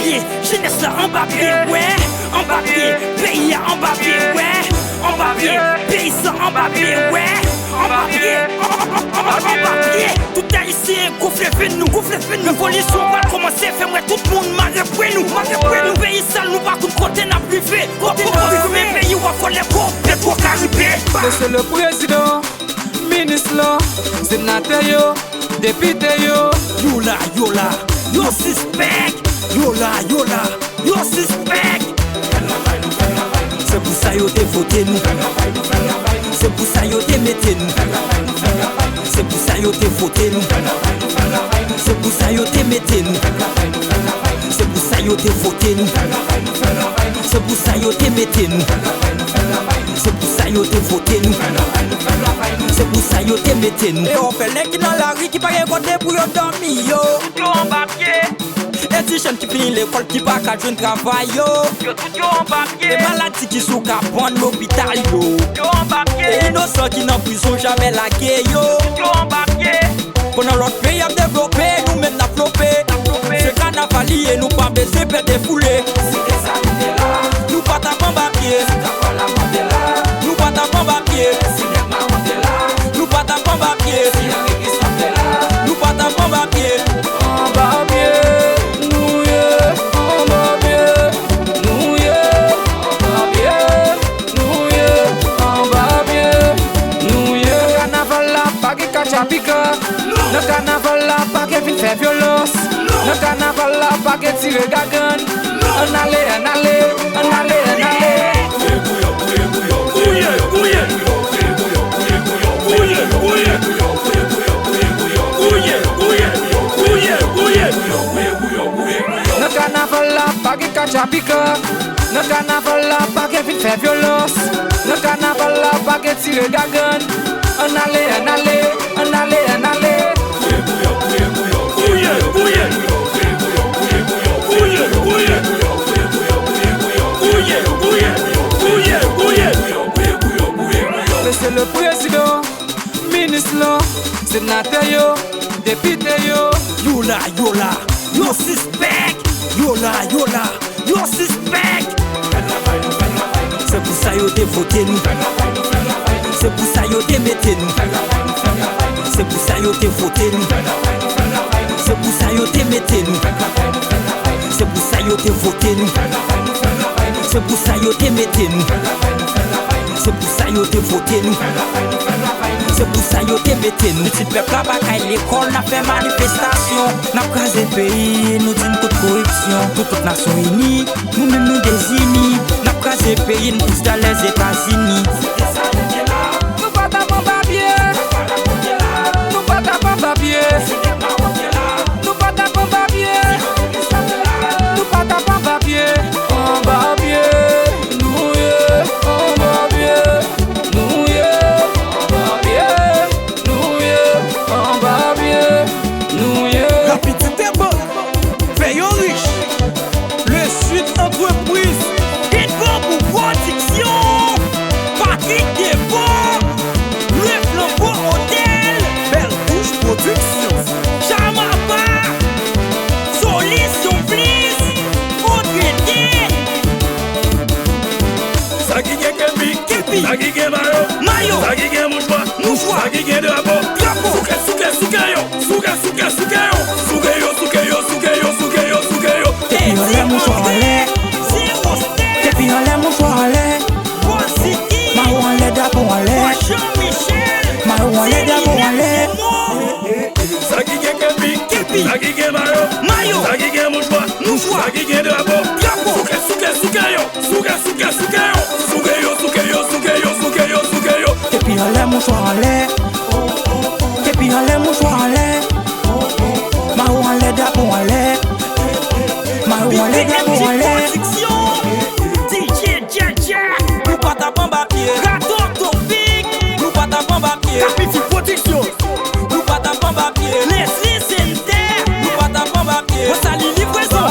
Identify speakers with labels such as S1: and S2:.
S1: papier, jeunesse là en papier, ouais. En papier, pays en papier, ouais. En papier, pays ça en papier, ouais. En papier, en papier. Tout haïtien, gonfle fait nous. Révolution va commencer, fait-moi tout le monde marre après nous. Pays ça, nous pas contre côté n'a privé. Côté privé, pays où on fait les pauvres, les pauvres caribés.
S2: C'est le président, ministre là, sénateur yo, député yo.
S1: Yola, yo suspect. Yola, yo suspect. C'est pour ça yo te voté nous. C'est pour ça yo te mettez nous. C'est pour ça yo te voté nous. C'est pour ça yo te mettez nous. C'est pour ça yo te voté nous. C'est pour ça yo te mettez nous. C'est pour ça yo te voté nous. C'est pour ça yo te mettez nous.
S2: Et on fait les qui dans la rue qui pas rien côté pour yo dormir yo.
S1: Tout en papier.
S2: Et si jeunes qui finit l'école qui pas qu'à jouer travail yo.
S1: Tout en papier.
S2: Les maladies qui sont qu'à prendre l'hôpital yo.
S1: Tout en papier.
S2: Les innocents qui n'en prison jamais la guerre yo.
S1: Tout en papier.
S2: Pendant l'autre pays a développé, nous même n'a flopé. Ce carnavalier nous pas baisser, perdre des foulées. Nous pas tapant papier. Nous pas tapant papier. Nous pas tapant papier. Nous pas tapant papier. En papier. Nous yeah. En papier. Nous yeah. En papier. Nous yeah. En papier. Nous yeah. Carnaval là, pas que cacha pica. Le carnaval là, pas que vite faire violence. Le carnaval là, pas que tirer gagan. On allait. Le carnaval là, pas que cacha pica. Le carnaval là, pas que vite faire violence. Le carnaval là, pas que tirer gagan. On allait. C'est le président, ministre là, sénateur yo, député yo.
S1: Yola, yo suspect. Yola, yo suspect. C'est pour ça yo te voté nous. C'est pour ça yo te mettez nous. C'est pour ça yo te voté nous. C'est pour ça yo te mettez nous. C'est pour ça yo te voté nous. C'est pour ça yo te mettez nous. C'est pour ça yo te voté nous. C'est pour ça yo te mettez nous.
S2: Petit peuple là bas l'école n'a fait manifestation. N'a crasé pays, nous disons toute corruption. Toute nation unie, nous même nous désignons. N'a crasé pays, nous tous dans les États-Unis. Nous pas tapant papier. Nous pas tapant papier. Nous pas tapant papier. Nous pas tapant papier. En papier. Nous yeah. En papier. Nous yeah. En papier. Nous yeah. En papier. Nous yeah.
S1: Rapidité bon, payons riche. Le Sud entreprise. Une bonne pour production. Patrick Devon. Le flambeau hôtel. Belle bouche production. Chamapa. Solution please. Audrey.
S3: Ça qui gagne Kepi, ça qui gagne Mayo, ça qui gagne Mouchoua, ça qui gagne Drapeau, Souke yo.
S2: Kepi on l'aime mouchoir en l'air. Kepi on l'aime mouchoir en l'air. Mayo on l'aide à bon en l'air. Mayo on l'aide à bon en l'air.
S3: Ça qui gagne Kepi, ça qui gagne Mayo, ça qui gagne Mouchoua, ça qui gagne Drapeau, Souke yo.
S2: Kepi on l'aime mouchoir en l'air. Kepi on l'aime mouchoir en l'air. Mayo on l'aide à bon en l'air. Mayo on l'aide à bon en l'air.
S1: DJ Dja.
S2: Nous pas tapant papier.
S1: Raton Topic.
S2: Nous pas tapant papier.
S1: Capital Production.
S2: Nous pas tapant papier.
S1: Leslie Center.
S2: Nous pas tapant papier.
S1: On salue livraison.